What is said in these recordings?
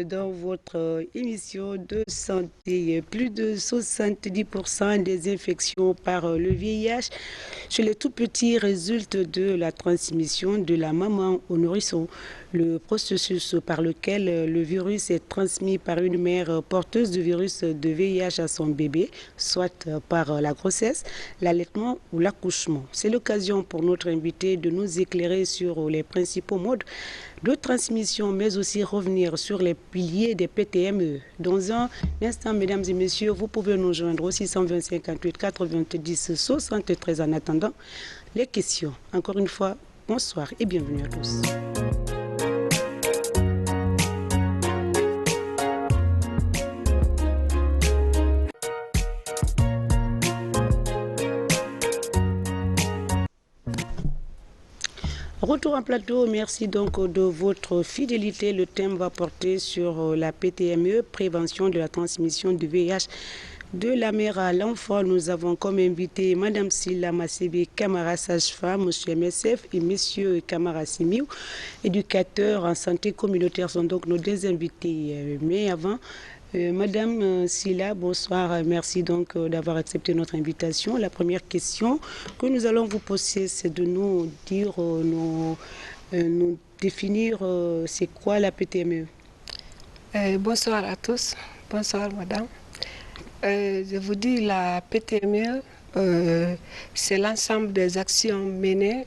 dans votre émission de santé. Plus de 70% des infections par le VIH chez les tout petits résultent de la transmission de la maman au nourrisson. Le processus par lequel le virus est transmis par une mère porteuse du virus de VIH à son bébé, soit par la grossesse, l'allaitement ou l'accouchement. C'est l'occasion pour notre invité de nous éclairer sur les principaux modes de transmission, mais aussi revenir sur les piliers des PTME. Dans un instant, mesdames et messieurs, vous pouvez nous joindre au 620 58 90 73. En attendant, les questions. Encore une fois, bonsoir et bienvenue à tous. Retour en plateau, merci donc de votre fidélité. Le thème va porter sur la PTME, prévention de la transmission du VIH de la mère à l'enfant. Nous avons comme invité Madame Silla Massébé Camara, sage-femme, Monsieur MSF et Monsieur Camara Simiou, éducateurs en santé communautaire, sont donc nos deux invités. Mais avant, Madame Silla, bonsoir. Merci donc d'avoir accepté notre invitation. La première question que nous allons vous poser, c'est de nous dire, nous définir c'est quoi la PTME. Bonsoir à tous. Bonsoir, madame. Je vous dis, la PTME, c'est l'ensemble des actions menées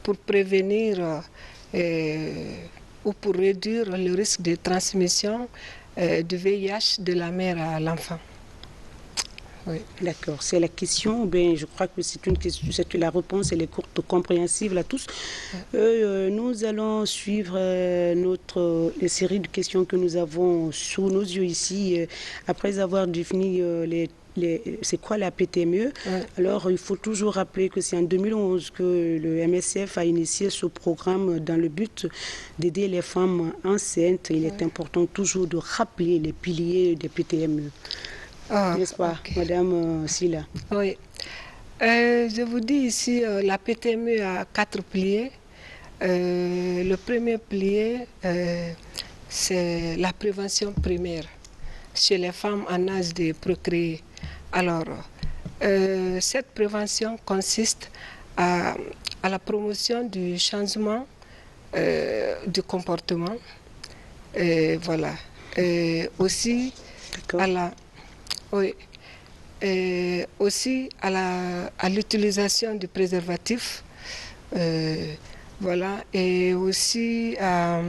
pour prévenir ou pour réduire le risque de transmission du VIH de la mère à l'enfant. Oui. D'accord, c'est la question. Ben, je crois que c'est une question, c'est la réponse, elle est courte, compréhensible à tous. Nous allons suivre notre série de questions que nous avons sous nos yeux ici, après avoir défini c'est quoi la PTME. Alors, il faut toujours rappeler que c'est en 2011 que le MSF a initié ce programme dans le but d'aider les femmes enceintes. Il est important toujours de rappeler les piliers des PTME. N'est-ce pas, Madame Silla? Oui. Je vous dis ici, la PTME a 4 piliers. Le premier pilier, c'est la prévention primaire chez les femmes en âge de procréer. Alors, cette prévention consiste à la promotion du changement du comportement, voilà. Aussi à la... Oui. Aussi à l'utilisation du préservatif, voilà, et aussi à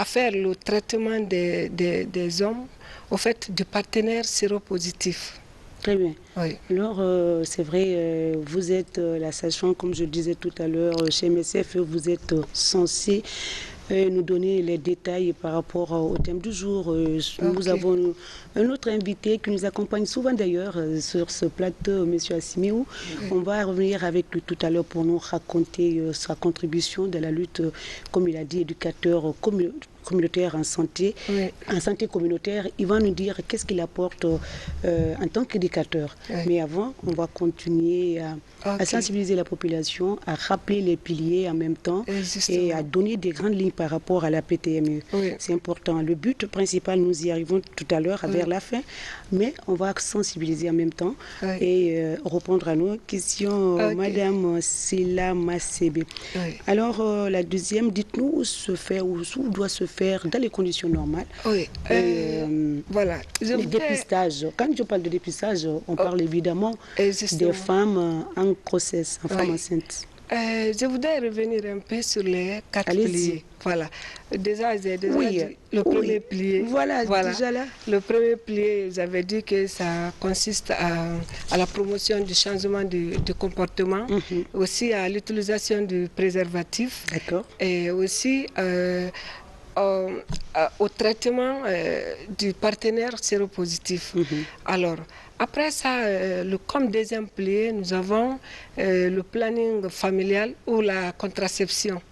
faire le traitement des hommes au fait du partenaire séropositif. Très bien. Oui. Alors, c'est vrai, vous êtes la sage-femme, comme je le disais tout à l'heure, chez MSF, vous êtes censé nous donner les détails par rapport au thème du jour. Nous avons un autre invité qui nous accompagne souvent d'ailleurs sur ce plateau, M. Assimiou. On va revenir avec lui tout à l'heure pour nous raconter sa contribution de la lutte, comme il a dit, éducateur communautaire en santé, en santé communautaire. Il va nous dire qu'est-ce qu'il apporte en tant qu'éducateur. Mais avant, on va continuer à sensibiliser la population, à rappeler les piliers en même temps et à donner des grandes lignes par rapport à la PTME. C'est important. Le but principal, nous y arrivons tout à l'heure vers la fin, mais on va sensibiliser en même temps et répondre à nos questions. Madame Silla Massébé. Alors, la deuxième, dites-nous où se fait, où doit se faire dans les conditions normales. Voilà. Le dépistage. Quand je parle de dépistage, on parle évidemment des femmes en grossesse, en femmes enceintes. Je voudrais revenir un peu sur les 4 piliers. Voilà. Déjà, j'ai dit le premier pilier. Voilà, déjà là. Le premier pilier, j'avais dit que ça consiste à la promotion du changement de comportement, aussi à l'utilisation du préservatif. D'accord. Et aussi au traitement du partenaire séropositif. Alors, après ça, comme deuxième pilier, nous avons le planning familial ou la contraception.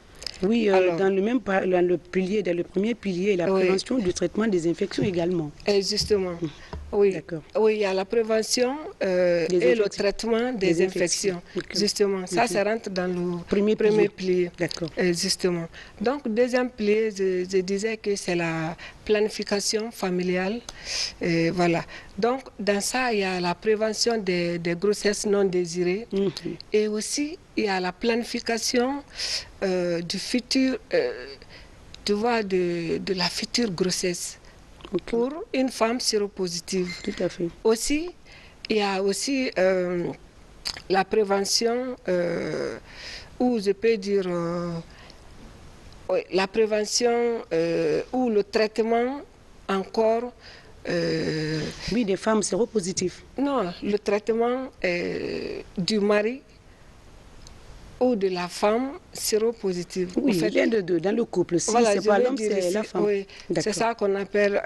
Oui, dans le premier pilier, la prévention du traitement des infections également. Justement. Oui, D'accord. oui, il y a la prévention et le traitement des infections. Okay. Justement, ça rentre dans le premier pilier. D'accord. Justement. Donc, deuxième pilier, je disais que c'est la planification familiale. Et voilà. Donc, dans ça, il y a la prévention des grossesses non désirées. Et aussi, il y a la planification du futur, tu vois, de la future grossesse. Okay. Pour une femme séropositive. Tout à fait. Aussi, il y a aussi la prévention, ou je peux dire la prévention ou le traitement encore. Oui, des femmes séropositives. Non, le traitement du mari ou de la femme séropositive. Oui, en fait, l'un de deux, dans le couple. Si voilà, c'est pas l'homme, c'est la femme. Oui, c'est ça qu'on appelle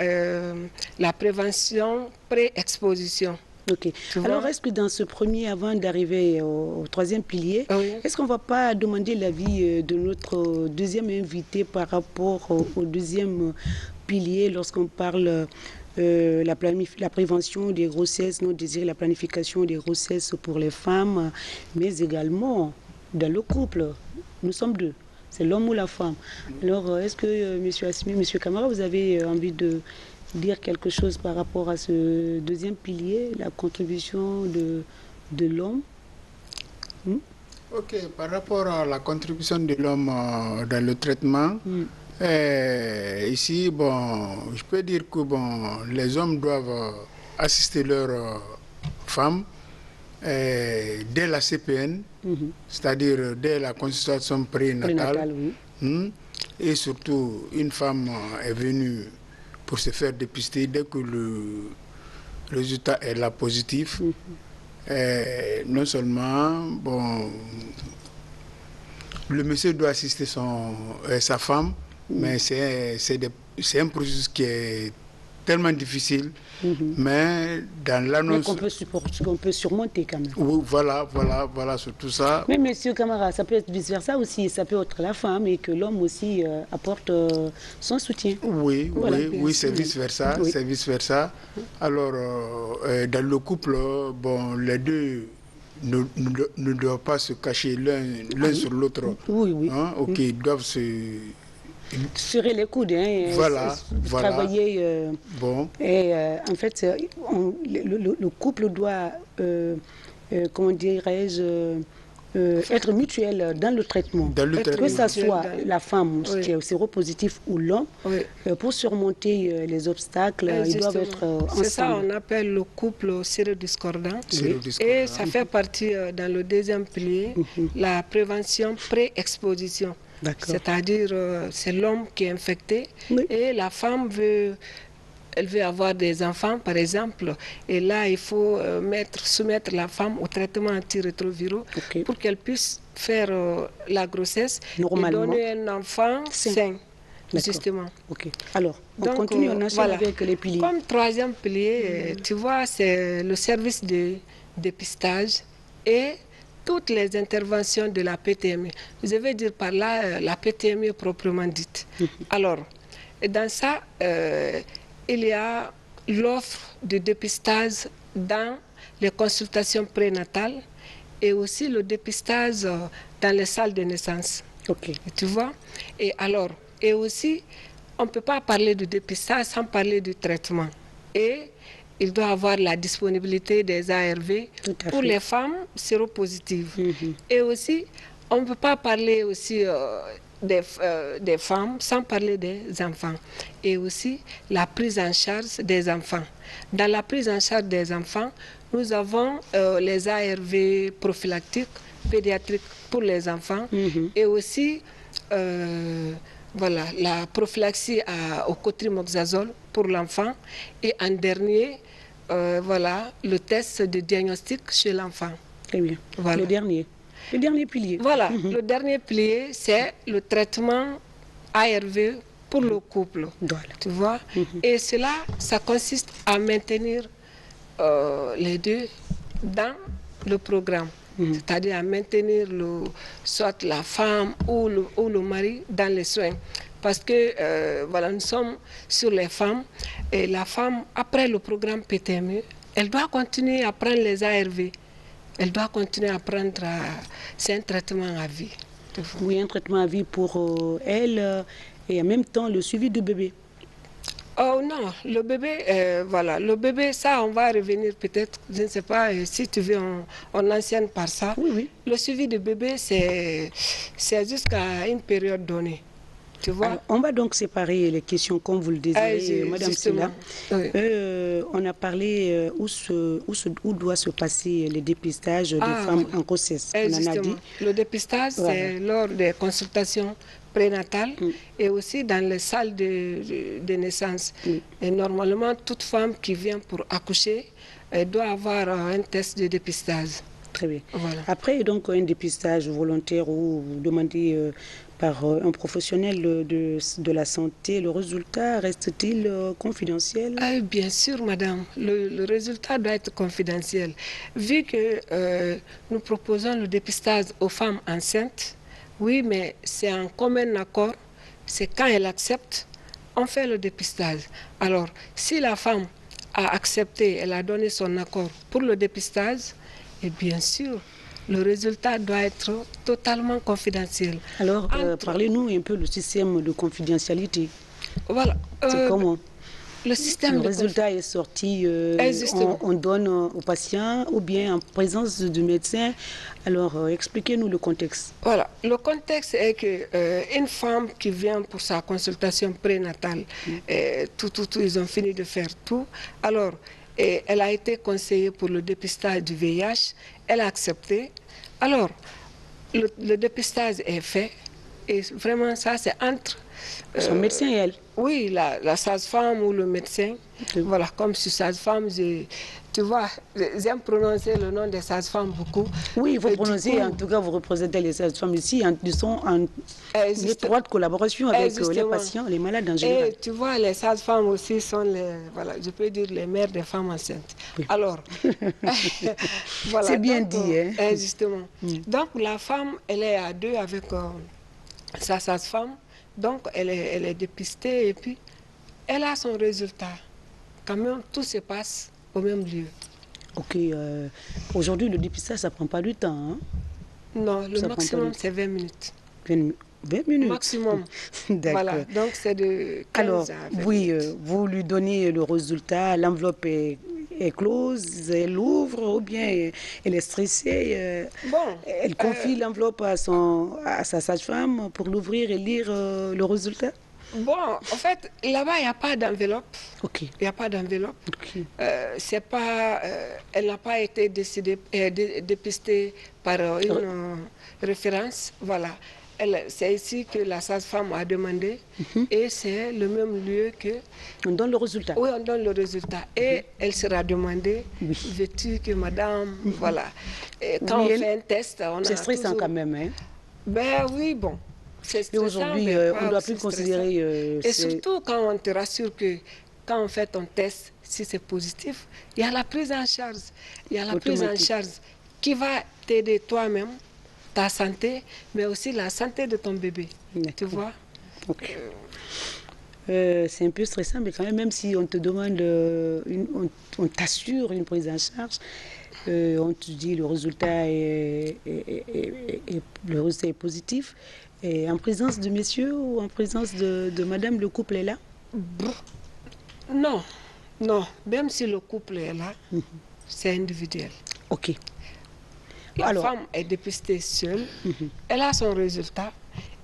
la prévention pré-exposition. Ok. Alors, est-ce que dans ce premier, avant d'arriver au troisième pilier, est-ce qu'on ne va pas demander l'avis de notre deuxième invité par rapport au deuxième pilier lorsqu'on parle la prévention des grossesses non désirées, la planification des grossesses pour les femmes, mais également dans le couple? Nous sommes deux, c'est l'homme ou la femme. Alors, est-ce que M. Assimi, M. Camara, vous avez envie de dire quelque chose par rapport à ce deuxième pilier, la contribution de l'homme? Ok, par rapport à la contribution de l'homme dans le traitement, ici, bon, je peux dire que bon, les hommes doivent assister leurs femmes dès la CPN, c'est-à-dire dès la consultation prénatale, et surtout une femme est venue pour se faire dépister dès que le résultat est là positif. Non seulement, bon, le monsieur doit assister sa femme, mais c'est un processus qui est tellement difficile, mais dans l'annonce... qu'on peut surmonter quand même. Oui, voilà, surtout ça. Mais monsieur Camara, ça peut être vice-versa aussi, ça peut être la femme et que l'homme aussi apporte son soutien. Oui, voilà, oui, c'est vice-versa, oui. C'est vice-versa. Alors, dans le couple, bon, les deux ne doivent pas se cacher l'un sur l'autre. Oui. Hein, ok, ils doivent se... serrer les coudes, hein, travailler. Bon. Et en fait, le couple doit, comment dirais-je, être mutuel dans le traitement. Que ce soit la femme qui est séropositive ou l'homme, pour surmonter les obstacles, ils doivent être ensemble. C'est ça qu'on appelle le couple sérodiscordant. Et ça fait partie dans le deuxième pilier, la prévention pré-exposition. C'est-à-dire, c'est l'homme qui est infecté et la femme elle veut avoir des enfants, par exemple. Et là, il faut soumettre la femme au traitement antirétroviraux pour qu'elle puisse faire la grossesse et donner un enfant sain. Justement. Alors, on continue, on enchaîne avec les piliers. Comme troisième pilier, tu vois, c'est le service de dépistage et toutes les interventions de la PTME. Je vais dire par là la PTME proprement dite. Alors, dans ça, il y a l'offre de dépistage dans les consultations prénatales et aussi le dépistage dans les salles de naissance. Tu vois? Et alors, et aussi, on ne peut pas parler de dépistage sans parler du traitement. Et il doit avoir la disponibilité des ARV pour les femmes séropositives. Et aussi, on ne peut pas parler aussi des femmes sans parler des enfants. Et aussi, la prise en charge des enfants. Dans la prise en charge des enfants, nous avons les ARV prophylactiques, pédiatriques pour les enfants, et aussi voilà, la prophylaxie au cotrimoxazole pour l'enfant, et en dernier, voilà, le test de diagnostic chez l'enfant. Très bien. Voilà. Le dernier pilier. Voilà, le dernier pilier, c'est le traitement ARV pour le couple. Voilà. Tu vois? Et cela, ça consiste à maintenir les deux dans le programme. C'est-à-dire à maintenir soit la femme ou le mari dans les soins. parce que voilà, nous sommes sur les femmes, et la femme, après le programme PTME, elle doit continuer à prendre les ARV. Elle doit continuer à prendre, c'est un traitement à vie. Oui, un traitement à vie pour elle et en même temps le suivi du bébé. Oh non, le bébé, voilà, le bébé, ça, on va revenir peut-être, je ne sais pas si tu veux, on enseigne par ça. Oui, oui. Le suivi du bébé, c'est jusqu'à une période donnée. Tu vois? Alors, on va donc séparer les questions comme vous le désirez, Madame Silla. Oui. On a parlé où doit se passer les dépistages des femmes en grossesse. On en a dit. Le dépistage, c'est lors des consultations prénatales et aussi dans les salles de naissance. Et normalement, toute femme qui vient pour accoucher, elle doit avoir un test de dépistage. Très bien. Voilà. Après, donc, un dépistage volontaire ou demandé par un professionnel de la santé, le résultat reste-t-il confidentiel? Bien sûr, madame. Le résultat doit être confidentiel. Vu que nous proposons le dépistage aux femmes enceintes, oui, mais c'est en commun accord. C'est quand elle accepte, on fait le dépistage. Alors, si la femme a accepté, elle a donné son accord pour le dépistage, et bien sûr, le résultat doit être totalement confidentiel. Alors, parlez-nous un peu du système de confidentialité. Voilà. C'est comment? Le système le résultat est sorti, on donne au patient ou bien en présence du médecin. Alors, expliquez-nous le contexte. Voilà, le contexte est que une femme qui vient pour sa consultation prénatale, ils ont fini de faire tout. Alors, elle a été conseillée pour le dépistage du VIH. Elle a accepté. Alors, le dépistage est fait. Et vraiment, ça, c'est entre... son médecin et elle? Oui, la sage-femme ou le médecin. Voilà, comme sur sage-femme, tu vois, j'aime prononcer le nom des sages-femmes beaucoup. Oui, il faut prononcer, en tout cas, vous représentez les sages-femmes ici, ils sont en étroite collaboration avec les patients, les malades en général. Et tu vois, les sages-femmes aussi sont les, voilà, je peux dire les mères des femmes enceintes. Oui. Alors, voilà. C'est bien dit, hein? Justement. Donc, la femme, elle est à deux avec sa sage-femme. Donc, elle est dépistée et puis, elle a son résultat. Quand même, tout se passe au même lieu. Ok. Aujourd'hui, le dépistage, ça ne prend pas du temps, hein? Non, le maximum, c'est 20 minutes. 20 minutes? Maximum. D'accord. Voilà, donc c'est de 15 Alors, à 20 oui, minutes. Vous lui donnez le résultat, l'enveloppe est close, elle ouvre ou bien elle est stressée. Elle confie l'enveloppe à sa sage-femme pour l'ouvrir et lire le résultat? Bon, en fait, là-bas, il n'y a pas d'enveloppe. Ok. Il n'y a pas d'enveloppe. Okay. C'est pas, elle n'a pas été dépistée par une référence. Voilà. C'est ici que la sage-femme a demandé et c'est le même lieu que... On donne le résultat? Oui, on donne le résultat. Et elle sera demandée, veux-tu que madame... Voilà. Et quand on fait un test, on a c'est stressant toujours... quand même, hein? Ben oui, bon. Et aujourd'hui, on ne doit plus considérer... et surtout quand on te rassure que quand on fait ton test, si c'est positif, il y a la prise en charge. Il y a la prise en charge qui va t'aider toi-même, ta santé, mais aussi la santé de ton bébé. Tu vois? Okay. C'est un peu stressant, mais quand même si on te demande, on t'assure une prise en charge, on te dit le résultat est positif, et en présence de messieurs ou en présence de madame, le couple est là? Non, non, même si le couple est là, c'est individuel. Ok. La femme est dépistée seule, elle a son résultat,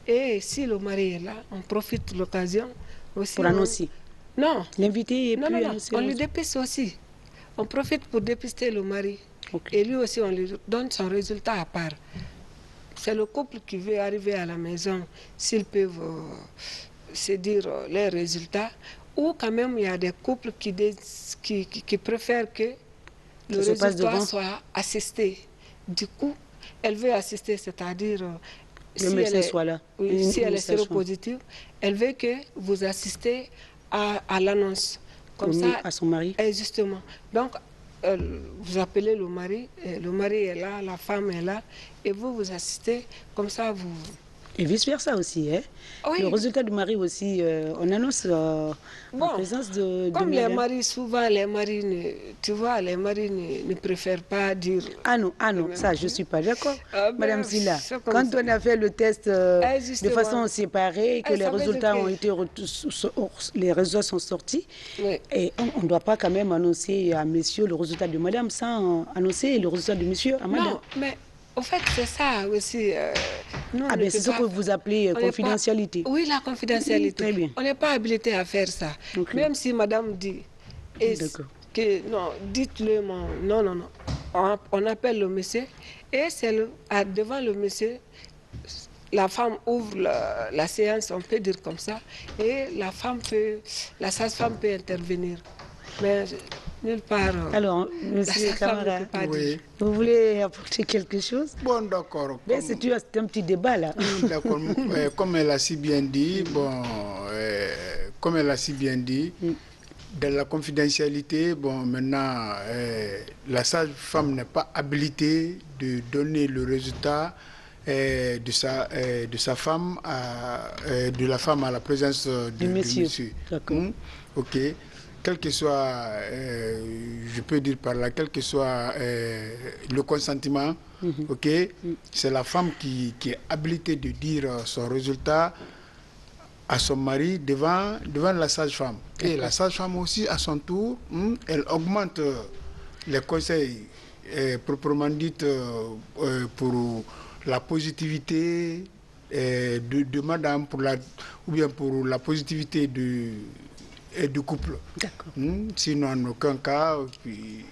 et si le mari est là, on profite de l'occasion aussi. Pour annoncer? Non. L'invité est non, plus non, non, annoncé? on lui dépiste aussi. On profite pour dépister le mari. Okay. Et lui aussi, on lui donne son résultat à part. C'est le couple qui veut arriver à la maison, s'ils peuvent se dire les résultats, ou quand même il y a des couples qui préfèrent que le résultat soit assisté. Du coup, elle veut assister, c'est-à-dire le médecin soit là. Oui, si elle est séropositive, elle veut que vous assistez à l'annonce. Comme ça, à son mari. Justement. Donc, vous appelez le mari est là, la femme est là, et vous assistez, comme ça vous... Et vice-versa aussi. Hein? Oui. Le résultat du mari aussi, on annonce en présence de comme les madame. maris, souvent les maris, tu vois, les maris ne préfèrent pas dire... Ah non, ça je ne suis pas d'accord. Ah ben, Madame Silla, c'est comme quand ça. on a fait le test de Justement. façon séparée, que les Ça veut dire résultats que- ont été les résultats sont sortis, Oui. et on ne doit pas quand même annoncer à monsieur le résultat de madame sans annoncer le résultat de monsieur à madame. Non, mais au fait, c'est ça aussi. Nous, on Ah ne ben peut c'est ce pas- que vous appelez on n'est pas- confidentialité. Oui, la confidentialité. Très bien. On n'est pas habilité à faire ça. Ok. Même si madame dit D'accord. que non, dites-le, non, non, non. On appelle le monsieur et c'est devant le monsieur, la femme ouvre la séance, on peut dire comme ça, et la sage-femme peut intervenir. Mais nulle part. Alors, la monsieur sage-femme ne Camara, peut pas Oui. dire. vous voulez apporter quelque chose? Bon, d'accord. Ben, c'est un petit débat là. D'accord. Comme elle a si bien dit, bon, comme elle a si bien dit, dans la confidentialité, bon, maintenant, la sage-femme n'est pas habilitée de donner le résultat de sa femme, de la femme à la présence du monsieur. D'accord. Ok. Quel que soit, je peux dire par là, quel que soit le consentement, ok, c'est la femme qui est habilitée de dire son résultat à son mari devant la sage-femme. Et la sage-femme aussi, à son tour, elle augmente les conseils proprement dit pour la positivité de madame, ou bien pour la positivité du couple. D'accord. Sinon, en aucun cas, puis...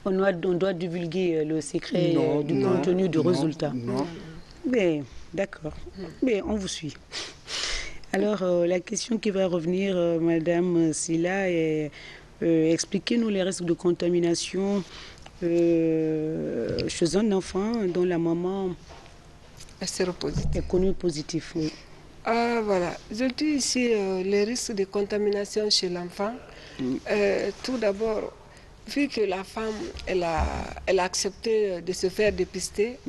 On doit divulguer le secret du contenu du résultat. Non. Mais, d'accord. Mais on vous suit. Alors, la question qui va revenir, Madame Silla, est expliquez-nous les risques de contamination chez un enfant dont la maman est connue positive. Oui. Ah, voilà. Je dis ici les risques de contamination chez l'enfant. Tout d'abord, vu que la femme, elle a accepté de se faire dépister,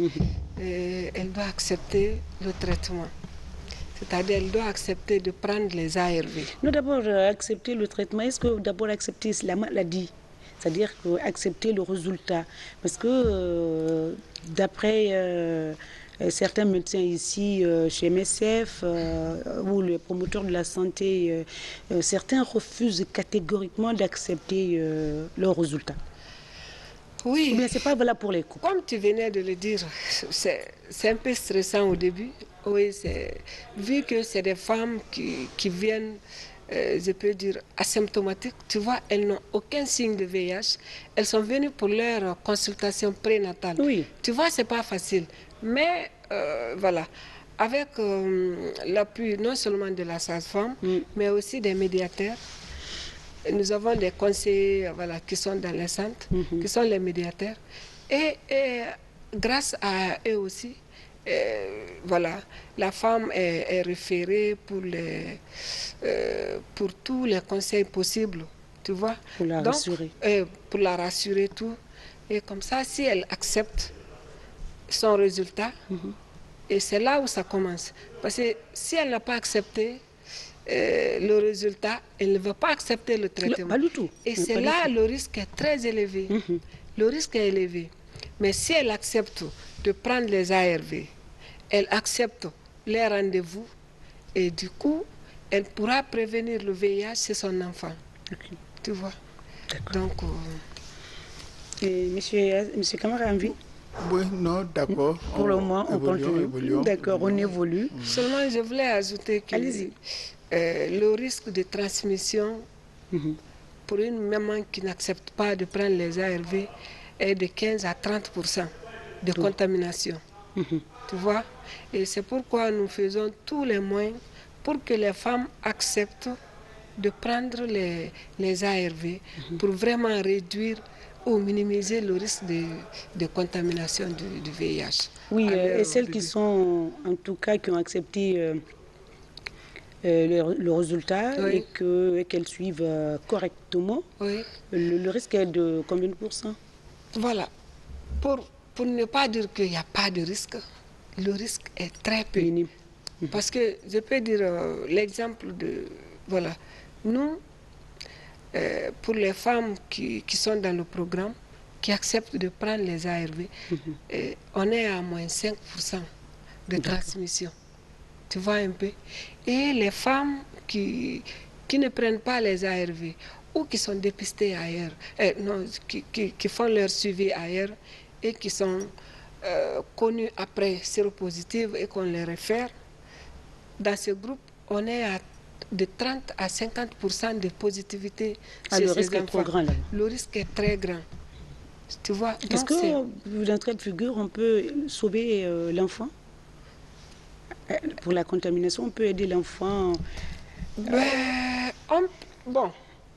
elle doit accepter le traitement. C'est-à-dire, elle doit accepter de prendre les ARV. Non, d'abord, accepter le traitement. Est-ce que d'abord accepter la maladie? C'est-à-dire accepter le résultat. Parce que d'après certains médecins ici chez MSF ou les promoteurs de la santé, certains refusent catégoriquement d'accepter le résultat. Oui. Mais ce n'est pas valable pour les couples. Comme tu venais de le dire, c'est un peu stressant au début. Oui, vu que c'est des femmes qui viennent, je peux dire, asymptomatiques, tu vois, elles n'ont aucun signe de VIH. Elles sont venues pour leur consultation prénatale. Oui. Tu vois, c'est pas facile. Mais voilà, avec l'appui non seulement de la sage-femme, mais aussi des médiateurs. Nous avons des conseillers qui sont dans les centres, qui sont les médiateurs. Et grâce à eux aussi, la femme est référée pour tous les conseils possibles, tu vois. Pour la rassurer. Pour la rassurer, tout. Et comme ça, si elle accepte son résultat, et c'est là où ça commence. Parce que si elle n'a pas accepté le résultat, elle ne veut pas accepter le traitement. Pas du tout. Et c'est là le risque est très élevé. Le risque est élevé. Mais si elle accepte de prendre les ARV, elle accepte les rendez-vous et du coup, elle pourra prévenir le VIH chez son enfant. Tu vois. Donc, Monsieur Camara a envie? Oui, non, d'accord. Pour le moment, on continue. D'accord, on évolue. Seulement, je voulais ajouter que le risque de transmission pour une maman qui n'accepte pas de prendre les ARV est de 15 à 30% de contamination. Tu vois? Et c'est pourquoi nous faisons tous les moyens pour que les femmes acceptent de prendre les ARV pour vraiment réduire ou minimiser le risque de contamination du VIH. Oui, et celles qui sont, en tout cas, qui ont accepté le résultat et qu'elles suivent correctement, le risque est de combien de pourcents? Voilà. Pour ne pas dire qu'il n'y a pas de risque, le risque est très peu. Minime. Parce que je peux dire l'exemple de... Voilà. Nous, pour les femmes qui sont dans le programme, qui acceptent de prendre les ARV, on est à moins 5% de transmission. Tu vois un peu. Et les femmes qui ne prennent pas les ARV ou qui sont dépistées ailleurs, non, qui font leur suivi ailleurs et qui sont connues après séropositives et qu'on les réfère, dans ce groupe, on est à de 30 à 50% de positivité chez le ces risque enfants. est trop grand là. Le risque est très grand. Tu vois. Est-ce que, dans quelle figure, on peut sauver l'enfant? Pour la contamination, on peut aider l'enfant?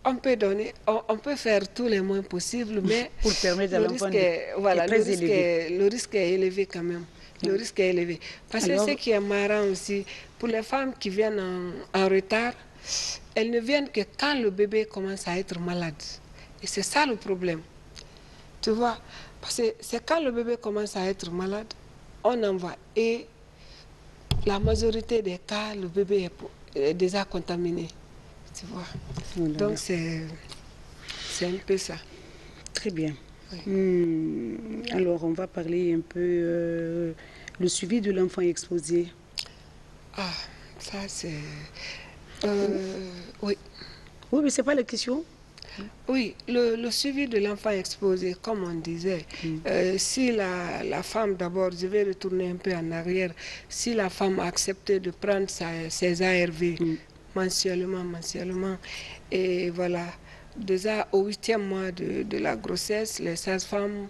On peut donner, on peut faire tous les moyens possibles, mais pour permettre à l'enfant le risque est élevé quand même. Le risque est élevé. Parce que ce qui est marrant aussi, pour les femmes qui viennent en retard, elles ne viennent que quand le bébé commence à être malade. Et c'est ça le problème. Tu vois, parce que c'est quand le bébé commence à être malade, on envoie. Et la majorité des cas, le bébé est déjà contaminé. Tu vois. Donc c'est un peu ça. Très bien. Oui. Alors on va parler un peu le suivi de l'enfant exposé. Ah, ça c'est... oui. Oui, mais c'est pas la question. Oui, le suivi de l'enfant exposé, comme on disait, si la femme, d'abord, je vais retourner un peu en arrière, si la femme a accepté de prendre ses ARV mensuellement, et voilà, déjà au 8e mois de la grossesse, les sages-femmes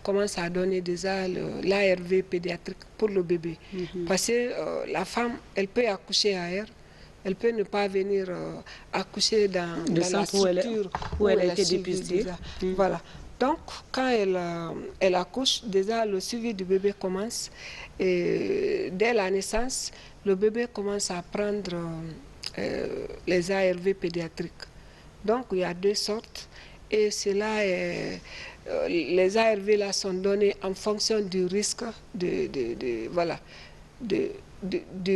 commencent à donner déjà l'ARV pédiatrique pour le bébé. Parce que la femme, elle peut accoucher ailleurs. Elle peut ne pas venir accoucher dans la structure où elle a été dépistée. Voilà. Donc, quand elle accouche, déjà le suivi du bébé commence. Et dès la naissance, le bébé commence à prendre les ARV pédiatriques. Donc, il y a 2 sortes. Et cela est... les ARV là sont donnés en fonction du risque du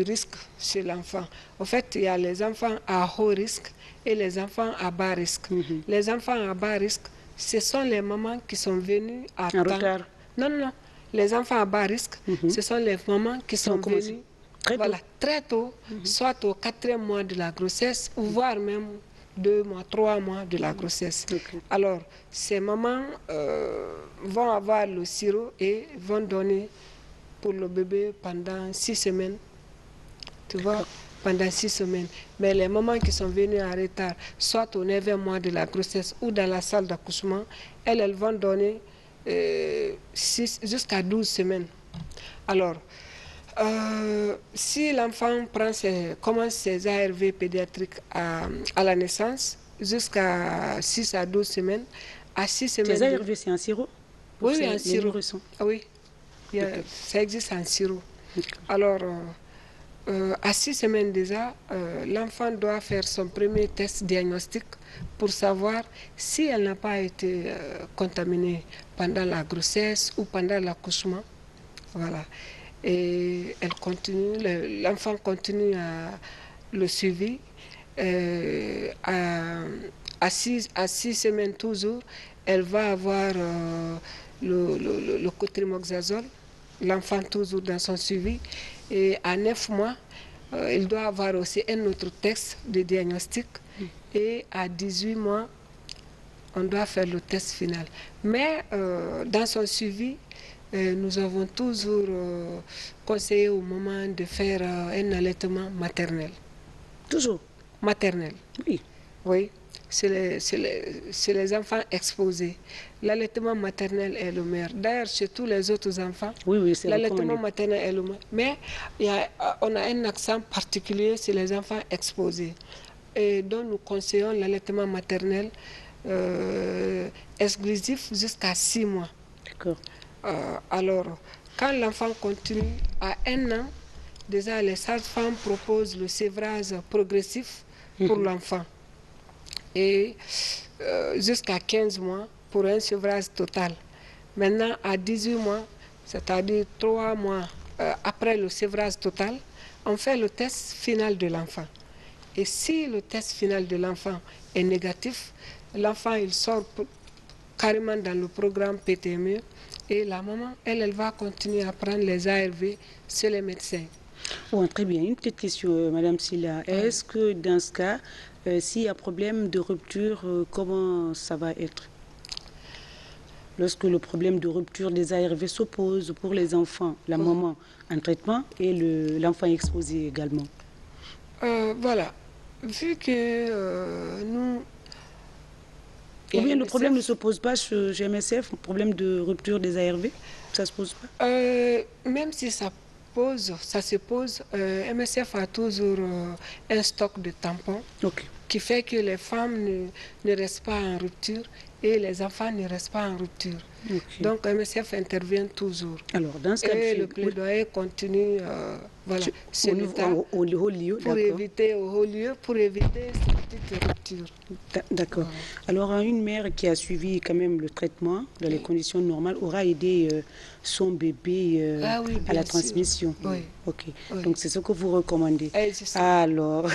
risque chez l'enfant. En fait, il y a les enfants à haut risque et les enfants à bas risque. Les enfants à bas risque, ce sont les mamans qui sont venues à temps. retard. Non. Les enfants à bas risque, ce sont les mamans qui sont venues très tôt, soit au 4e mois de la grossesse, ou voire même 2 mois, 3 mois de la grossesse. Alors, ces mamans vont avoir le sirop et vont donner pour le bébé pendant 6 semaines. Tu vois, pendant 6 semaines. Mais les mamans qui sont venues en retard, soit au 9e mois de la grossesse ou dans la salle d'accouchement, elles vont donner jusqu'à 12 semaines. Alors, si l'enfant commence ses ARV pédiatriques à la naissance, jusqu'à 6 à 12 semaines, à 6 semaines... Les ARV, c'est un sirop? Oui, un sirop. Oui. Ça existe en sirop. Alors, à 6 semaines déjà, l'enfant doit faire son premier test diagnostique pour savoir si elle n'a pas été contaminée pendant la grossesse ou pendant l'accouchement. Voilà. Et l'enfant continue le suivi. À 6 semaines toujours, elle va avoir le cotrimoxazole, l'enfant toujours dans son suivi. Et à 9 mois, il doit avoir aussi un autre test de diagnostic. Et à 18 mois, on doit faire le test final. Mais dans son suivi, nous avons toujours conseillé au moment de faire un allaitement maternel. Toujours? Maternel. Oui. Oui. C'est les enfants exposés. L'allaitement maternel est le meilleur. D'ailleurs, chez tous les autres enfants, l'allaitement maternel est le meilleur. Mais on a un accent particulier sur les enfants exposés. Et donc, nous conseillons l'allaitement maternel exclusif jusqu'à 6 mois. D'accord. Alors, quand l'enfant continue à 1 an, déjà les sages-femmes proposent le sévrage progressif pour l'enfant. Et jusqu'à 15 mois pour un sevrage total. Maintenant, à 18 mois, c'est-à-dire 3 mois après le sévrage total, on fait le test final de l'enfant. Et si le test final de l'enfant est négatif, l'enfant il sort carrément dans le programme PTME et la maman, elle va continuer à prendre les ARV chez les médecins. Bon, très bien. Une petite question, Madame Silla. Est-ce que dans ce cas, s'il y a problème de rupture, comment ça va être? Lorsque le problème de rupture des ARV s'oppose pour les enfants, la maman en traitement et l'enfant exposé également. Voilà. Vu que nous... Ou bien le problème ne se pose pas chez MSF, le problème de rupture des ARV, ça ne se pose pas? Même si ça se pose, MSF a toujours un stock de tampons qui fait que les femmes ne restent pas en rupture et les enfants ne restent pas en rupture. Donc MSF intervient toujours. Alors, dans ce cas et le plaidoyer continue voilà, au lieu, pour éviter au haut lieu, pour éviter ces petites ruptures. D'accord. Alors, une mère qui a suivi quand même le traitement dans les conditions normales aura aidé son bébé à la transmission. Oui. Ok. Donc, c'est ce que vous recommandez. Alors,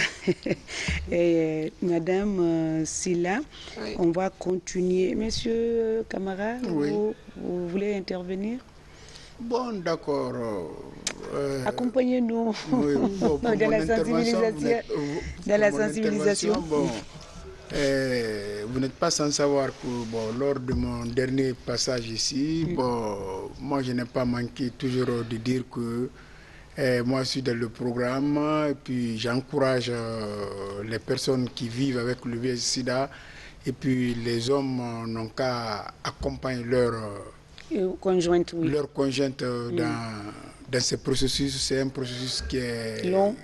Madame Silla, on va continuer. Monsieur Camara, vous voulez intervenir? Bon, d'accord. Accompagnez-nous dans la sensibilisation. Bon, vous n'êtes pas sans savoir que lors de mon dernier passage ici, moi je n'ai pas manqué toujours de dire que moi je suis dans le programme et puis j'encourage les personnes qui vivent avec le VIH-Sida et puis les hommes n'ont qu'à accompagner leur conjointe dans ce processus. C'est un processus qui est long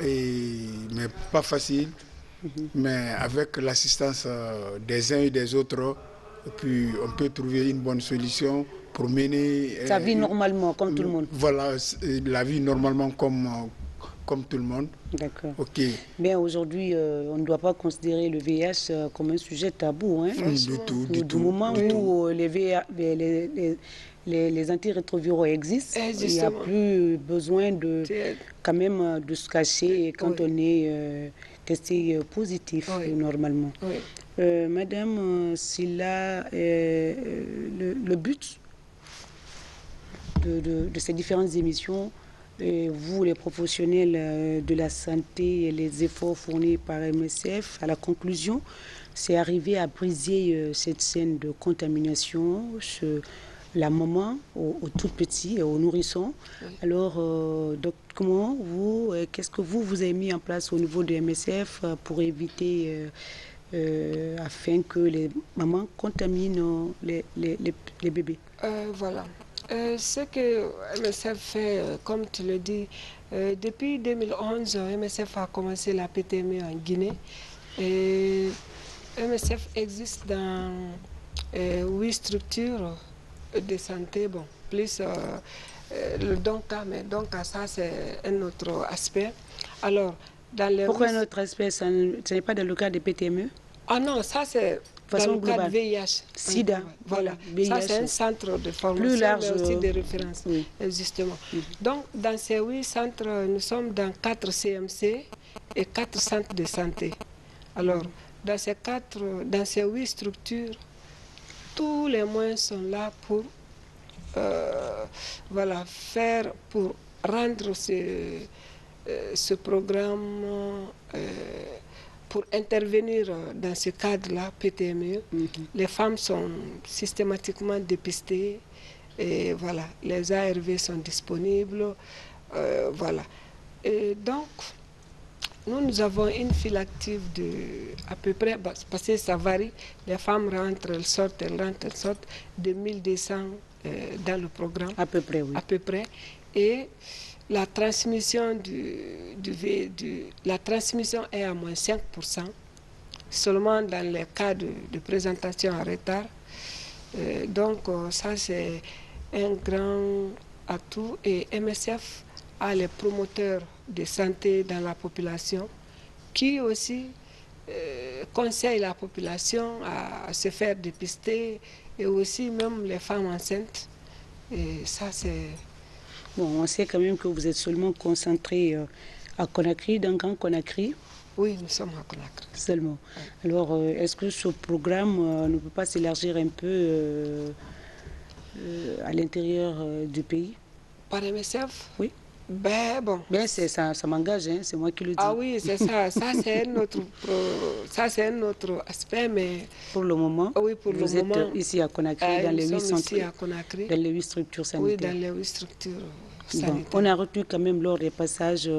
mais pas facile. Mais avec l'assistance des uns et des autres, et puis on peut trouver une bonne solution pour mener sa vie normalement, comme tout le monde. Voilà, la vie normalement comme tout le monde. D'accord. Ok. Mais aujourd'hui, on ne doit pas considérer le VIH comme un sujet tabou. Hein, du tout. Du moment où les antirétroviraux existent, il n'y a plus besoin quand même de se cacher quand on est testé positif normalement. Madame Silla, le but de ces différentes émissions, vous, les professionnels de la santé et les efforts fournis par MSF, à la conclusion, c'est arriver à briser cette scène de contamination chez la maman aux tout petits et aux nourrissons. Alors, donc, qu'est-ce que vous avez mis en place au niveau de MSF pour éviter, afin que les mamans contaminent les bébés? Voilà. Ce que MSF fait, comme tu le dis, depuis 2011, MSF a commencé la PTME en Guinée. Et MSF existe dans 8 structures de santé, plus le DONCA, mais DONCA, ça c'est un autre aspect. Alors, pourquoi un autre aspect? Ce n'est pas dans le cas des PTME? Ah non, ça c'est dans le cas de VIH. SIDA, voilà. VIH. Ça c'est un centre de formation, plus large, mais aussi de référence, justement. Donc, dans ces 8 centres, nous sommes dans 4 CMC et 4 centres de santé. Alors, dans ces 8 structures, tous les moyens sont là pour pour rendre ce programme, pour intervenir dans ce cadre-là, PTME. Les femmes sont systématiquement dépistées, et voilà, les ARV sont disponibles, voilà. Et donc, nous avons une file active de à peu près, parce que ça varie, les femmes rentrent, elles sortent, de 1200 dans le programme. À peu près, oui. À peu près. Et la transmission, la transmission est à moins 5%, seulement dans les cas de présentation en retard. Donc ça c'est un grand atout, et MSF a les promoteurs de santé dans la population qui aussi conseillent la population à se faire dépister, et aussi même les femmes enceintes. Et ça c'est Bon, on sait quand même que vous êtes seulement concentré à Conakry, dans Grand Conakry. Oui, nous sommes à Conakry. Seulement. Oui. Alors, est-ce que ce programme ne peut pas s'élargir un peu à l'intérieur du pays? Par MSF? Oui. Ben bon. Ben, ça m'engage, hein, c'est moi qui le dis. Ah oui, c'est ça. Ça, c'est un autre aspect, mais... Pour le moment, oui, pour vous le êtes moment, ici à Conakry, dans les 8 ici à Conakry. dans les 8 structures Oui, sanitaires. dans les 8 structures Bon, sanitaires. on a retenu quand même lors des passages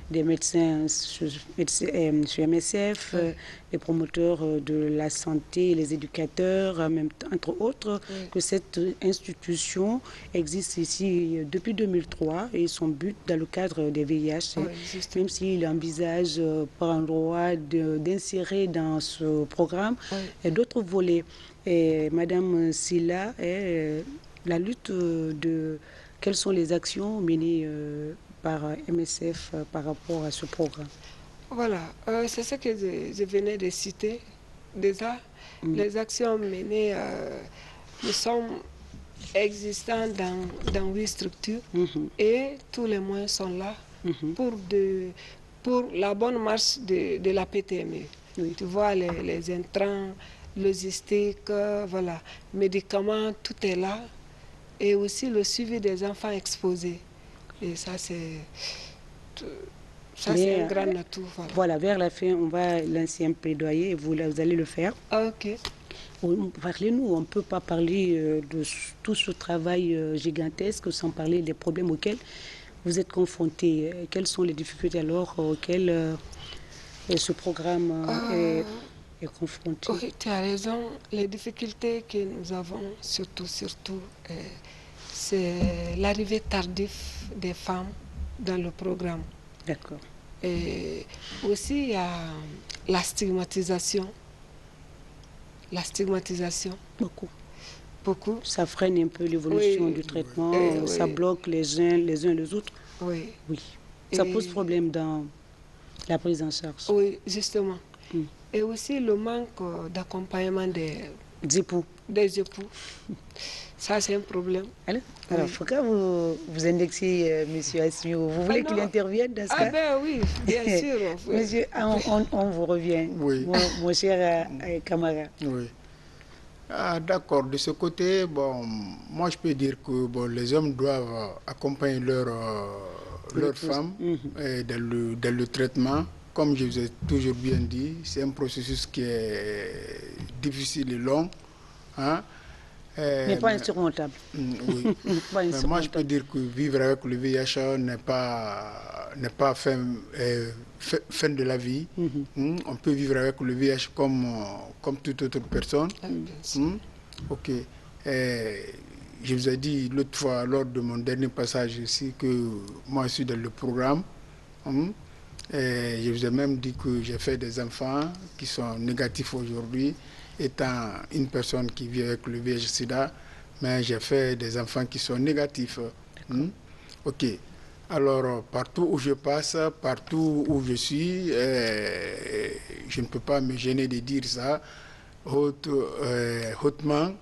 des médecins sur MSF, Oui. les promoteurs de la santé, les éducateurs, même, entre autres, Oui. que cette institution existe ici depuis 2003 et son but dans le cadre des VIH, Oui, même s'il envisage par endroit d'insérer dans ce programme d'autres volets. Et Madame Silla, la lutte de... Quelles sont les actions menées par MSF par rapport à ce programme? Voilà, c'est ce que je venais de citer. Déjà, les actions menées, nous sommes existants dans 8 structures et tous les moyens sont là pour la bonne marche de la PTME. Oui. Tu vois, les intrants, logistique, voilà, médicaments, tout est là. Et aussi le suivi des enfants exposés. Et ça, c'est un grand atout. Voilà. Voilà, vers la fin, on va lancer un plaidoyer et vous allez le faire. Ok. Parlez-nous, on ne peut pas parler de tout ce travail gigantesque sans parler des problèmes auxquels vous êtes confrontés. Quelles sont les difficultés alors auxquelles ce programme est confronté? Oui, tu as raison. Les difficultés que nous avons, surtout, c'est l'arrivée tardive des femmes dans le programme. D'accord. Et aussi, il y a la stigmatisation. La stigmatisation. Beaucoup. Ça freine un peu l'évolution du traitement, ça bloque les uns les autres. Oui. Oui. Ça pose problème dans la prise en charge. Oui, justement. Et aussi le manque d'accompagnement des époux. Ça, c'est un problème. Alors, il faut que vous indexiez M. Asmio. Vous voulez qu'il intervienne dans ce cas? Ah ben oui, bien sûr. Monsieur, on vous revient, oui. mon cher camarade. Oui. Ah, d'accord. De ce côté, bon, moi, je peux dire que bon, les hommes doivent accompagner leurs femmes dans le traitement. Comme je vous ai toujours bien dit, c'est un processus qui est difficile et long. Hein? Mais pas insurmontable. Oui. Mais moi, je peux dire que vivre avec le VIH n'est pas fin de la vie. On peut vivre avec le VIH comme toute autre personne. Ok. Je vous ai dit l'autre fois, lors de mon dernier passage ici, que moi, je suis dans le programme. Et je vous ai même dit que j'ai fait des enfants qui sont négatifs aujourd'hui, étant une personne qui vit avec le VIH-Sida, mais j'ai fait des enfants qui sont négatifs. Ok. Alors, partout où je passe, partout où je suis, je ne peux pas me gêner de dire ça hautement.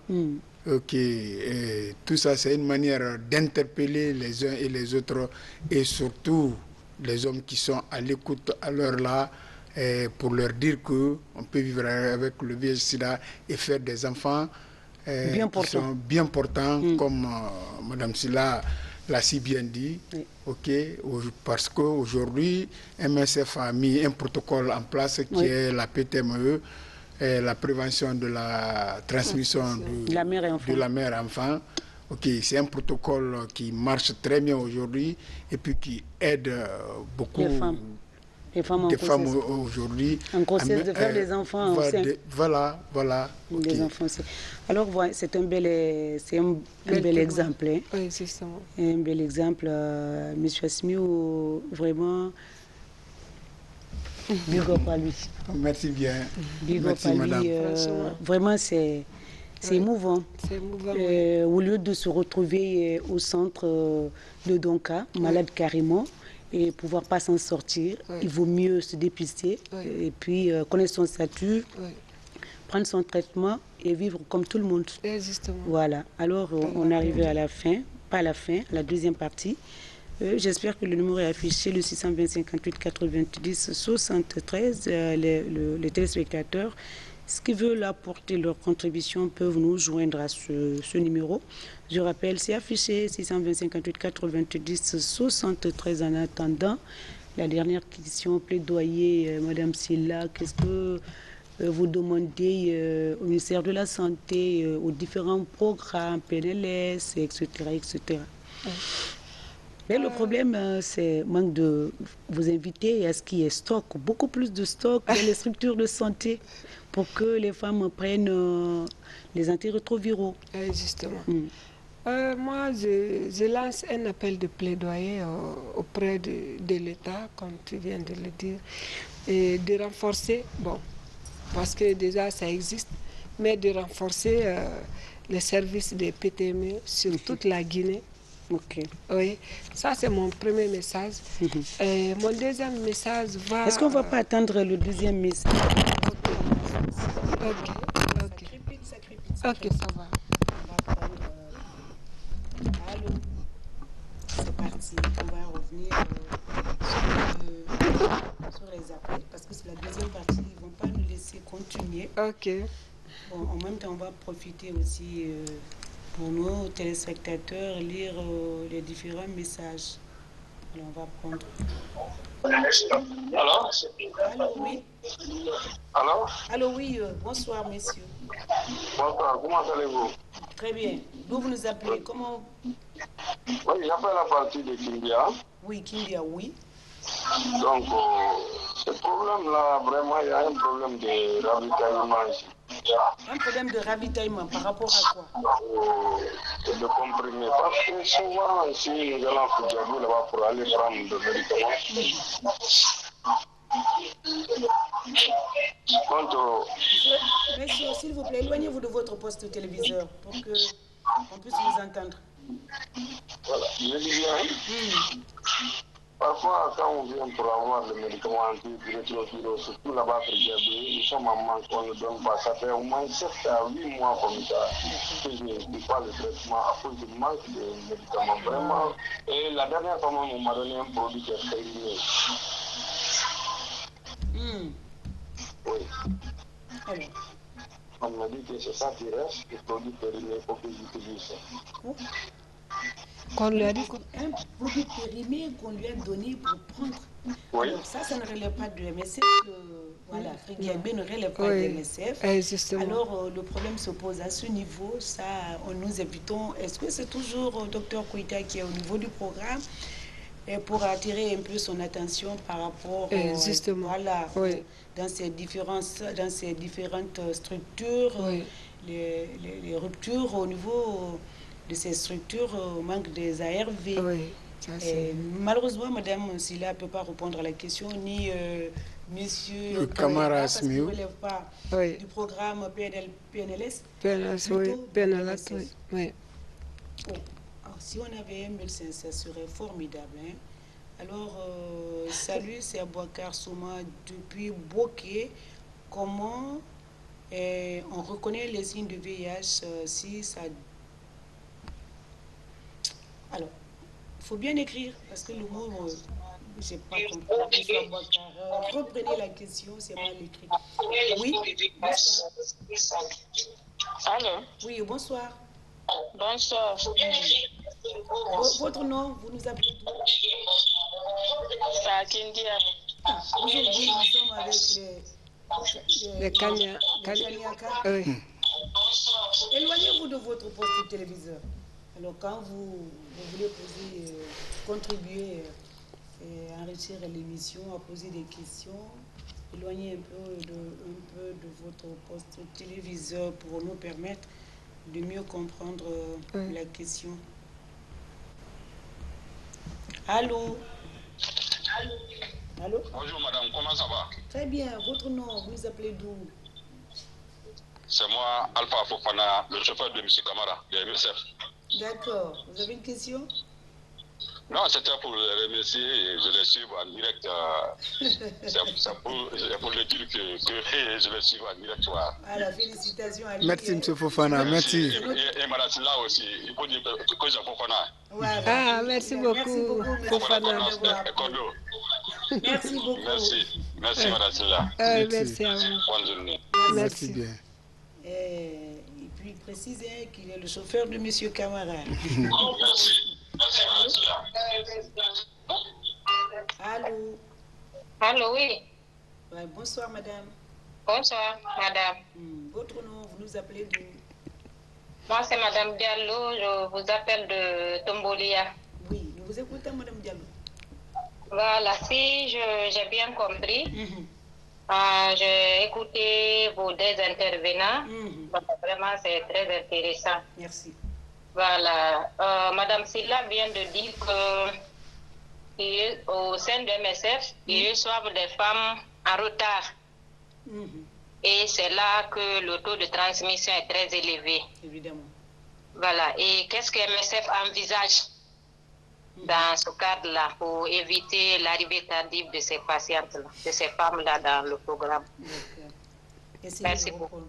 Ok. Tout ça, c'est une manière d'interpeller les uns et les autres, et surtout les hommes qui sont à l'écoute à l'heure là, pour leur dire qu'on peut vivre avec le VIH-Sida et faire des enfants qui sont bien portants, comme Mme Silla l'a si bien dit. Parce qu'aujourd'hui, MSF a mis un protocole en place qui est la PTME, la prévention de la transmission de la mère-enfant. C'est un protocole qui marche très bien aujourd'hui et puis qui aide beaucoup les femmes aujourd'hui. En grossesse, de faire des enfants enceintes. Voilà. Des enfants. Alors, c'est un bel exemple. Hein. Oui, justement. Un bel exemple. Monsieur Asmio, vraiment, big up à lui. Merci bien. Big up à lui. Vraiment, c'est émouvant. C'est émouvant. Au lieu de se retrouver au centre de Donka, malade carrément, et pouvoir pas s'en sortir, il vaut mieux se dépister et puis connaître son statut, prendre son traitement et vivre comme tout le monde. Justement. Voilà. Alors, on est arrivé à la fin. pas à la fin, à la deuxième partie. J'espère que le numéro est affiché, le 620 58 90 73. Les téléspectateurs, ce qui veulent apporter leur contribution peuvent nous joindre à ce numéro. Je rappelle, c'est affiché 620 58 90 73. En attendant, la dernière question, plaidoyer, Madame Silla, qu'est-ce que vous demandez au ministère de la Santé, aux différents programmes, PNLS, etc., etc. Mais le problème, c'est manque de vous inviter à ce qu'il y ait stock, beaucoup plus de stock dans les structures de santé pour que les femmes prennent les antirétroviraux. Justement. Moi, je lance un appel de plaidoyer auprès de l'État, comme tu viens de le dire, et de renforcer, bon, parce que déjà ça existe, mais de renforcer les services des PTME sur toute la Guinée. Ok. Oui, ça c'est mon premier message. Mon deuxième message va... Est-ce qu'on ne va pas attendre le deuxième message? Ok, ça va. On va prendre... Allô? C'est parti. On va revenir sur les appels parce que c'est la deuxième partie. Ils ne vont pas nous laisser continuer. Ok. Bon, en même temps, on va profiter aussi pour nos téléspectateurs, lire les différents messages. Alors, on va prendre. Alors? Allô, oui. Alors? Allô, oui. Bonsoir, messieurs. Bonsoir, comment allez-vous? Très bien. D'où vous nous appelez? Comment? Oui, j'appelle à partir de Kimbia. Oui, Kimbia, oui. Donc, ce problème-là, vraiment, il y a un problème de ravitaillement ici. Un problème de ravitaillement par rapport à quoi? De comprimés. Parce que souvent, ici, nous allons à Foudiabou là-bas pour aller prendre des médicaments. Messieurs, s'il vous plaît, éloignez-vous de votre poste téléviseur pour qu'on puisse vous entendre. Voilà, je dis bien. Parfois, quand on vient pour avoir le médicament anti-rétroviraux, surtout là-bas à Foudiabou, nous sommes en manque, on ne donne pas. Ça fait au moins 7 à 8 mois comme ça que je ne dis pas le traitement à cause du manque de médicaments. Vraiment. Et la dernière fois, on m'a donné un produit qui est périmé. Oui. Alors. On m'a dit que c'est ça qui reste, le produit périmé pour que j'utilise ça. Qu'on lui a dit un produit périmé qu'on lui a donné pour prendre. Oui. Alors ça ne relève pas de MSF. Voilà, Frigiabé ne relève pas de MSF. Alors le problème se pose à ce niveau. Ça, nous évitons. Est-ce que c'est toujours Dr Koïta qui est au niveau du programme et pour attirer un peu son attention par rapport voilà, dans ces différentes structures, les ruptures au niveau de ces structures, manque des ARV. Malheureusement, Madame Silla ne peut pas répondre à la question, ni Monsieur Camara parce qu'il ne Asmiou. relève pas du programme PNLS. PNLS, oui. Alors, si on avait un médecin, ça serait formidable. Hein? Alors, salut, c'est Abouakar Souma depuis Bokeh. Comment on reconnaît les signes de VIH si ça... Alors, il faut bien écrire, parce que le mot, je n'ai pas compris. Monsieur Abouakar, reprenez la question, c'est mal écrit. Oui, bonsoir. Allô? Oui, bonsoir. Bonsoir. Votre nom, vous nous appelez d'où? Sakindia. Aujourd'hui, nous sommes avec les Kanyaka. Éloignez-vous de votre poste téléviseur. Alors, quand vous voulez contribuer et enrichir l'émission, à poser des questions, éloignez un peu de votre poste téléviseur pour nous permettre de mieux comprendre la question. Allô? Allô? Bonjour madame, comment ça va? Très bien, votre nom, vous nous appelez d'où? C'est moi, Alpha Fofana, le chauffeur de M. Camara, de MSF. D'accord, vous avez une question? Non, c'était pour le remercier, je les suis en direct. C'est pour le dire que je les suis en direct. Alors, félicitations à lui. Merci, M. Fofana. Merci. Et Madame là aussi, il faut dire que j'ai Fofana. Voilà. Ah, merci beaucoup, Fofana. Merci beaucoup. Merci Madame Silla. Merci à vous. Bonne journée. Merci bien. Et puis, il précise qu'il est le chauffeur de M. Camara. Merci. Merci Madame Silla. Allô? Allô, oui. Ouais, bonsoir, madame. Bonsoir, madame. Votre nom, vous nous appelez d'où? Moi, c'est madame Diallo. Je vous appelle de Tombolia. Oui, nous vous écoutons, madame Diallo. Voilà, si j'ai bien compris, j'ai écouté vos deux intervenants. Donc, vraiment, c'est très intéressant. Merci. Voilà. Madame Silla vient de dire qu'au sein de MSF, ils reçoivent des femmes en retard. Et c'est là que le taux de transmission est très élevé. Évidemment. Voilà. Et qu'est-ce que MSF envisage dans ce cadre-là pour éviter l'arrivée tardive de ces patientes-là, de ces femmes-là dans le programme? Merci beaucoup.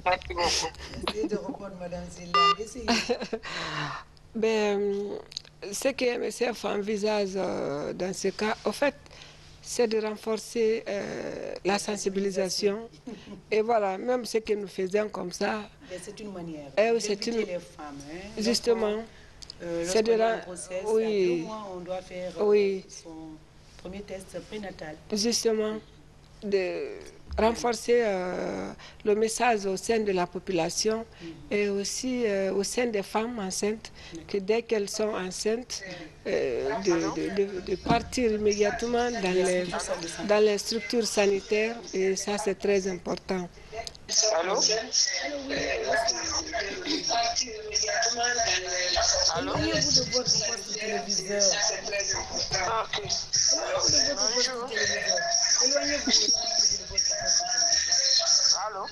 Merci beaucoup. Essayez de répondre, madame Silla. Essayez. Ce que MSF envisage dans ce cas, en fait, c'est de renforcer la sensibilisation. Et voilà, même ce que nous faisons comme ça. C'est une manière d'éviter les femmes. Justement. C'est de la grossesse. Oui. 2 mois, on doit faire son premier test prénatal. Justement, de renforcer le message au sein de la population et aussi au sein des femmes enceintes, que dès qu'elles sont enceintes, de partir immédiatement dans les structures sanitaires, et ça c'est très important. Allô? Allô? Éloignez-vous de votre poste téléviseur. Éloignez-vous de votre poste téléviseur. Allô?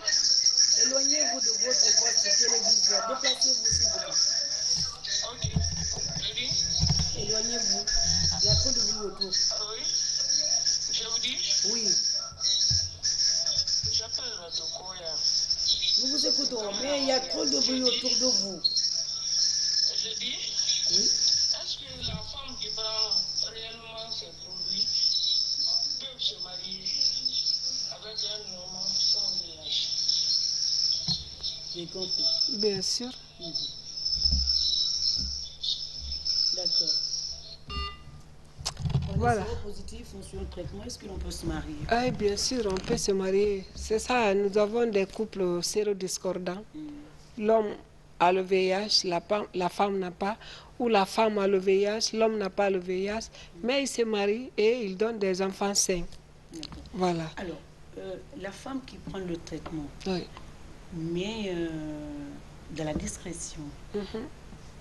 Éloignez-vous de votre poste téléviseur. Déplacez-vous s'il vous plaît. Éloignez-vous. Il y a trop de bruit autour. Oui. Je vous dis? Oui. J'appelle la Tokoya. Nous vous écoutons, mais il y a trop de bruit autour de vous. Je dis? Oui. Est-ce que la femme qui prend réellement ses produits peut se marier avec un homme sans VIH? J'ai compris. Bien sûr. D'accord. Voilà. Positif, on suit un traitement, est-ce que l'on peut se marier? Ah, bien sûr, on peut se marier. C'est ça, nous avons des couples sérodiscordants. L'homme a le VIH, la femme n'a pas, ou la femme a le VIH, l'homme n'a pas le VIH, mais ils se marient et ils donnent des enfants sains. Voilà. Alors, la femme qui prend le traitement, mais de la discrétion,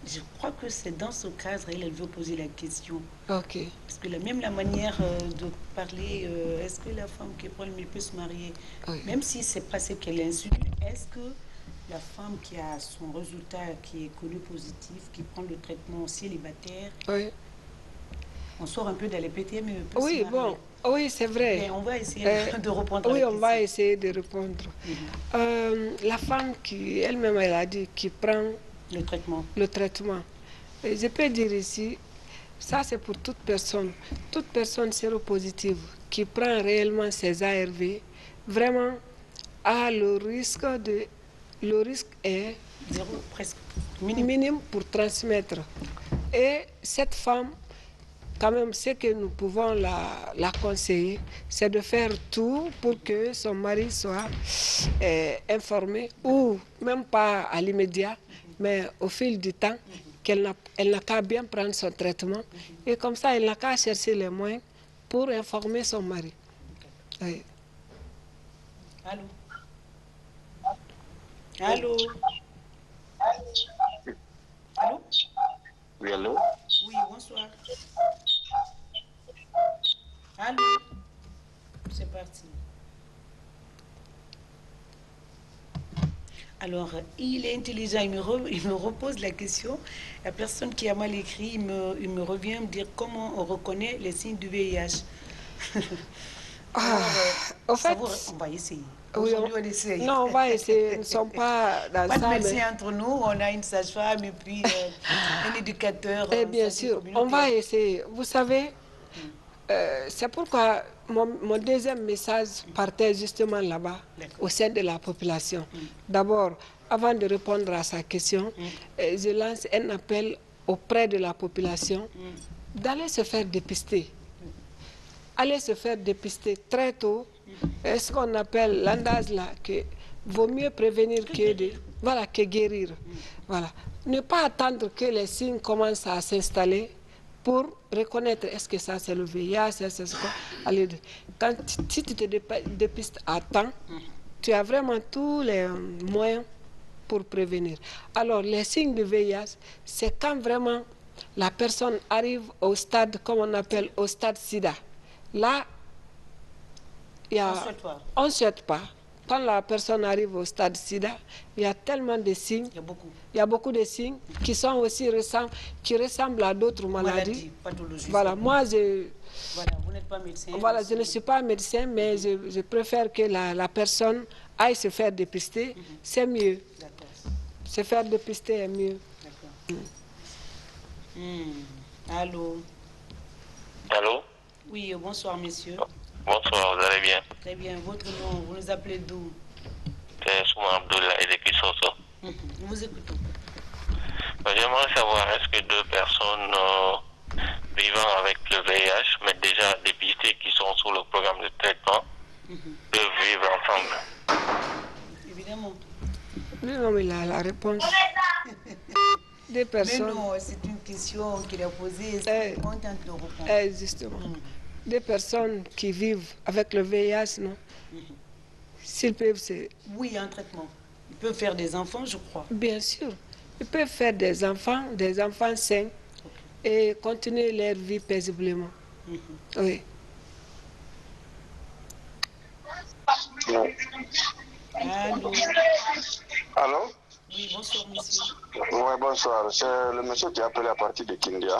je crois que c'est dans ce cadre, elle veut poser la question. Ok. Parce que même la manière de parler, est-ce que la femme qui prend le peut se marier, même si ce n'est pas ce qu'elle insulte, est-ce que la femme qui a son résultat qui est connu positif, qui prend le traitement célibataire, on sort un peu dans les PTM, oui, bon, oui, c'est vrai. Mais on va essayer de répondre. Oui, on va essayer de répondre. La femme qui, elle-même, elle a dit, qui prend le traitement. Et je peux dire ici, ça c'est pour toute personne séropositive qui prend réellement ses ARV, vraiment a le risque est zéro, presque minime pour transmettre. Et cette femme, quand même, ce que nous pouvons la conseiller, c'est de faire tout pour que son mari soit informé, ou même pas à l'immédiat, mais au fil du temps, elle n'a qu'à bien prendre son traitement. Et comme ça, elle n'a qu'à chercher les moyens pour informer son mari. Oui. Allô? Allô? Allô? Oui, allô? Oui, bonsoir. Allô? C'est parti. Alors, il est intelligent, il me repose la question. La personne qui a mal écrit, il me revient me dire comment on reconnaît les signes du VIH. En fait, on va essayer. Oui, Aujourd'hui, on essaye. Non, on va essayer. Nous ne sommes pas dans pas ça. Pas de médecin entre nous. On a une sage-femme et puis un éducateur. Et bien sûr, on va essayer. Vous savez, c'est pourquoi mon deuxième message partait justement là-bas, au sein de la population. D'abord, avant de répondre à sa question, je lance un appel auprès de la population d'aller se faire dépister. Aller se faire dépister très tôt. Ce qu'on appelle l'andage là, que vaut mieux prévenir que guérir. Voilà. Ne pas attendre que les signes commencent à s'installer pour reconnaître est-ce que ça c'est le VIH, c'est quoi. Allez, si tu te dépistes à temps, tu as vraiment tous les moyens pour prévenir. Alors les signes de VIH, c'est quand vraiment la personne arrive au stade, comme on appelle au stade SIDA. Là, on ne souhaite pas. Quand la personne arrive au stade SIDA, il y a tellement de signes. Il y a beaucoup de signes qui sont aussi qui ressemblent à d'autres maladies. Voilà, moi, Voilà, vous n'êtes pas médecin. Voilà, je ne suis pas médecin, mais je préfère que la personne aille se faire dépister. C'est mieux. Se faire dépister est mieux. Allô? Allô? Oui, bonsoir, monsieur. Bonsoir, vous allez bien? Très bien. Votre nom, vous nous appelez d'où? C'est Souma Abdullah et depuis Soso. Nous vous écoutons. J'aimerais savoir, est-ce que deux personnes vivant avec le VIH, mais déjà dépistées, qui sont sous le programme de traitement, peuvent vivre ensemble? Évidemment. Non, il a la réponse. Des personnes. Mais non, c'est une question qu'il a posée. C'est contente de répondre. Justement. Des personnes qui vivent avec le VIH, non? S'ils peuvent, c'est... Oui, un traitement. Ils peuvent faire des enfants, je crois. Bien sûr. Ils peuvent faire des enfants sains et continuer leur vie paisiblement. Oui. Allô? Allô? Oui, bonsoir, monsieur. Oui, bonsoir. C'est le monsieur qui a appelé à partir de Kindia.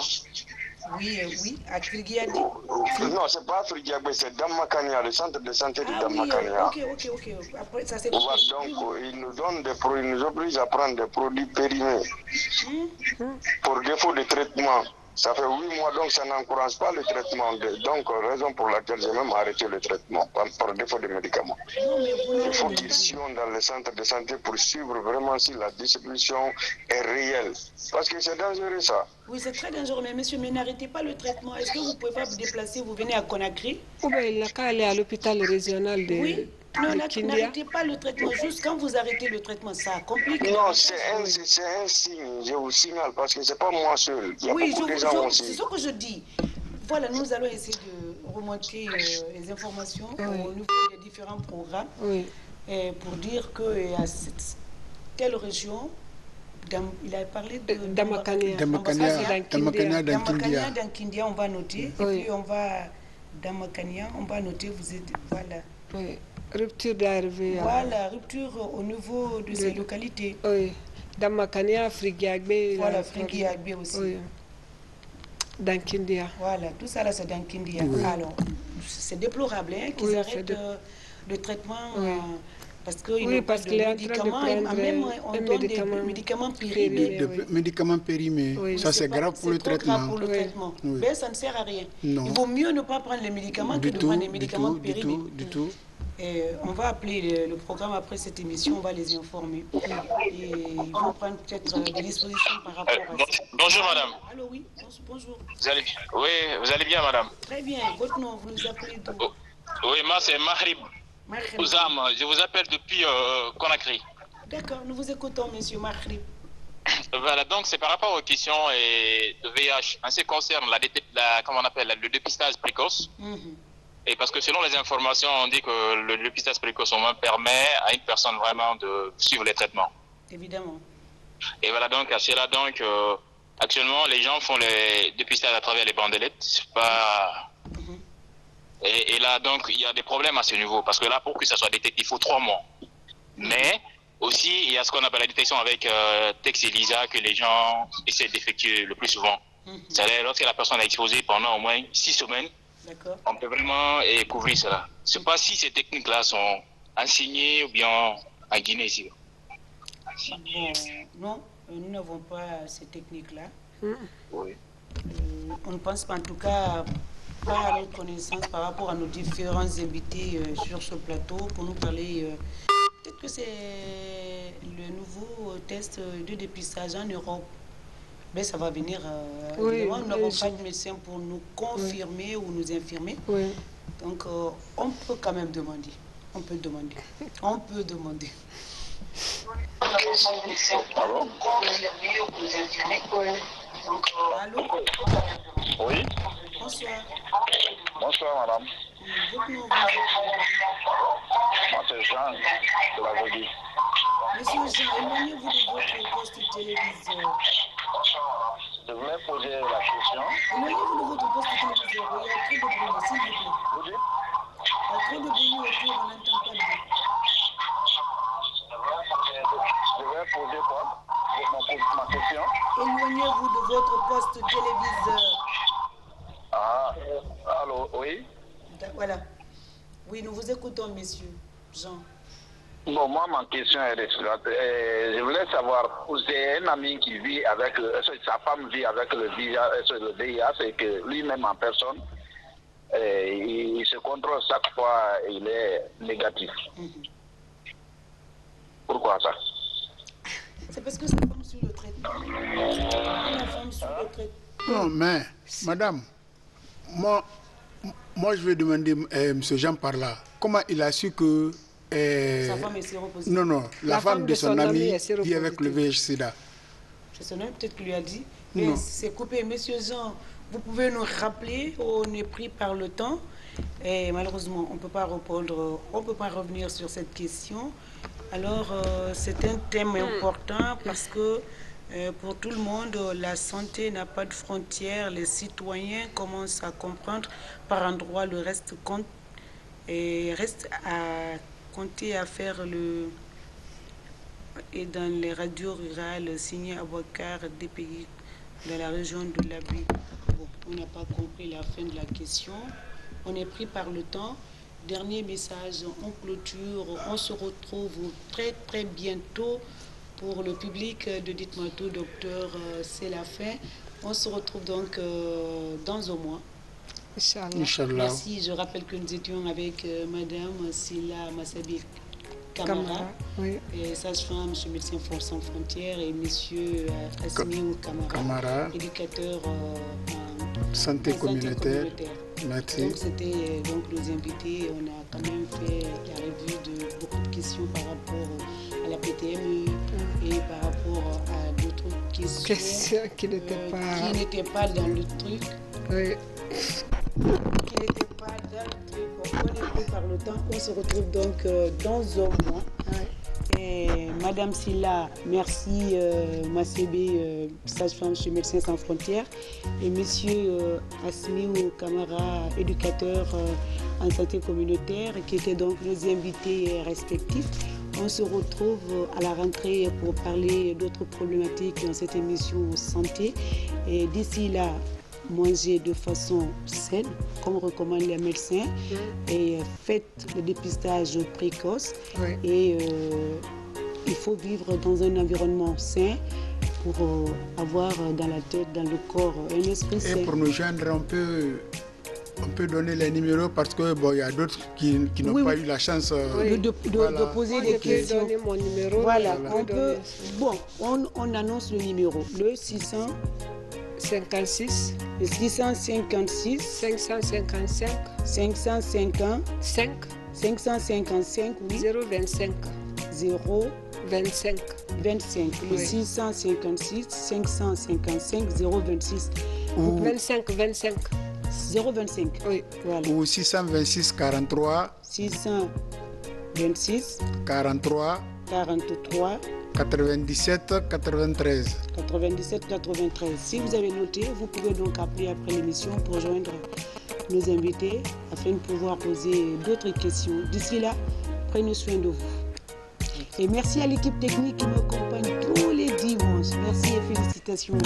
Oui, oui, à Frigiadi. Non, c'est pas Frigiadi, c'est Damakania, le centre de santé de Damakania. Ok. Après, ça c'est donc, ils nous donnent des produits, ils nous obligent à prendre des produits périmés pour défaut de traitement. Ça fait 8 mois, donc ça n'encourage pas le traitement. Donc, raison pour laquelle j'ai même arrêté le traitement, par défaut de médicaments. Il faut qu'ils soient dans le centre de santé pour suivre vraiment si la distribution est réelle. Parce que c'est dangereux, ça. Oui, c'est très dangereux, mais monsieur, mais n'arrêtez pas le traitement. Est-ce que vous ne pouvez pas vous déplacer, vous venez à Conakry? Ou bien il n'a qu'à aller à l'hôpital régional de... Oui. Non, n'arrêtez pas le traitement. Juste quand vous arrêtez le traitement, ça complique. Non, c'est un signe, je vous signale, parce que ce n'est pas moi seul. Il y a beaucoup de gens aussi. C'est ce que je dis. Voilà, nous allons essayer de remonter les informations au niveau des différents programmes pour dire qu'à telle région, il a parlé de Damakania dans Kindia, on va noter. Et puis on va Damakania, on va noter, vous êtes, voilà. Oui. Rupture d'arrivée. Voilà, rupture au niveau de ces localités. Oui. Damakania, Frigiagbe. Voilà, Frigiagbe aussi. Oui. Dans Kindia. Voilà, tout ça là c'est dans Kindia. Alors, c'est déplorable qu'ils arrêtent le traitement. Parce que qu'il est en train de prendre on donne des médicaments périmés. Des médicaments périmés. Oui, ça, c'est grave pour le traitement. Grave pour le traitement. Oui. Mais ça ne sert à rien. Non. Il vaut mieux ne pas prendre les médicaments que de prendre des médicaments périmés. Du tout. Et on va appeler le programme après cette émission, on va les informer. Et ils vont prendre peut-être des dispositions par rapport à ça. Bonjour madame. Allô, oui, bonjour. Vous allez bien? Oui, vous allez bien madame? Très bien, votre nom, vous nous appelez d'où? Oui, moi c'est Mahrib. Ouzam, je vous appelle depuis Conakry. D'accord, nous vous écoutons, monsieur Mahrib. Voilà, donc c'est par rapport aux questions de VIH. En ce qui concerne comment on appelle, le dépistage précoce. Et parce que selon les informations, on dit que le dépistage précoce au moins permet à une personne vraiment de suivre les traitements. Évidemment. Et voilà, donc à cela, donc, actuellement, les gens font les dépistages à travers les bandelettes. Et là, donc, il y a des problèmes à ce niveau. Parce que là, pour que ça soit détecté, il faut 3 mois. Mais Aussi, il y a ce qu'on appelle la détection avec texte ELISA que les gens essaient d'effectuer le plus souvent. C'est-à-dire, lorsque la personne est exposée pendant au moins 6 semaines, on peut vraiment couvrir cela. Je ne sais pas si ces techniques-là sont enseignées ou bien en Guinée ici. Non, nous n'avons pas ces techniques-là. Oui. On ne pense pas, en tout cas, pas à notre connaissance par rapport à nos différents invités sur ce plateau pour nous parler. Peut-être que c'est le nouveau test de dépistage en Europe. Mais ça va venir. Nous n'avons pas de médecin pour nous confirmer ou nous infirmer. Donc, on peut quand même demander. On peut demander. On peut demander. Allô? Allô? Oui. Bonsoir. Bonsoir, madame. Votre nom, Moi, c'est Jean de la Vogie. Monsieur Jean, éloignez-vous de votre poste téléviseur. Je voulais poser la question. Éloignez-vous de votre poste téléviseur. Il y a trop de bruit, s'il vous plaît. Vous dites? Il y a trop de bruit autour, on n'entend pas bien. Je vais poser quoi? Ma question. Éloignez-vous de votre poste téléviseur. Ah, allô, oui? Voilà. Oui, nous vous écoutons, monsieur Jean. Bon, moi, ma question est la suivante. Je voulais savoir, j'ai un ami qui vit avec, sa femme vit avec le VIH et que lui-même en personne, il se contrôle chaque fois, il est négatif. Pourquoi ça? C'est parce que sa femme suit le traitement. La femme suit le traitement. Non, mais, madame, moi je vais demander M. Jean par là, comment il a su que... sa femme est séropositive. Non, la femme de son ami vit avec le VIH-Sida. C'est son ami peut-être qui lui a dit. Mais c'est coupé. Monsieur Jean, vous pouvez nous rappeler, on est pris par le temps. Et malheureusement, on ne peut pas répondre, on ne peut pas revenir sur cette question. Alors, c'est un thème important parce que pour tout le monde, la santé n'a pas de frontières. Les citoyens commencent à comprendre par endroit le reste compte et reste à compter à faire le... Et dans les radios rurales, signé Abouakar des pays de la région de l'Abi. Bon, on n'a pas compris la fin de la question. On est pris par le temps. Dernier message en clôture. On se retrouve très très bientôt pour le public de Dites-moi tout, docteur. C'est la fin. On se retrouve donc dans un mois. Inch'Allah. Merci. Je rappelle que nous étions avec Madame Sila Massabi Camara, et sage-femme, M. Médecin Sans Frontières, et M. Asmiou Camara, éducateur en santé communautaire. Merci. Donc c'était donc nos invités. On a quand même fait la revue de beaucoup de questions par rapport à la PTME et par rapport à d'autres questions qui n'étaient pas dans le truc. Oui. Qui n'étaient pas dans le truc. On est pris par le temps. On se retrouve donc dans un mois. Et Madame Silla, merci, Massébé, sage-femme chez Médecins Sans Frontières, et Monsieur Asmiou Camara, éducateur en santé communautaire, qui étaient donc nos invités respectifs. On se retrouve à la rentrée pour parler d'autres problématiques dans cette émission santé. Et d'ici là, manger de façon saine, comme recommandent les médecins, et faites le dépistage précoce. Et il faut vivre dans un environnement sain pour avoir dans la tête, dans le corps, un esprit sain. Et pour nous joindre, on peut donner les numéros parce que bon, il y a d'autres qui n'ont pas eu la chance de poser des questions. Donner mon numéro. Voilà, on peut. Bon, on annonce le numéro, le 56 656 555 555 oui. 025 25 le 656 555 026 ou 25 025 oui. Voilà. Ou 626 43 626 43 97 93. Si vous avez noté, vous pouvez donc appeler après l'émission pour joindre nos invités afin de pouvoir poser d'autres questions. D'ici là, prenez soin de vous. Et merci à l'équipe technique qui m'accompagne tous les dimanches. Merci et félicitations.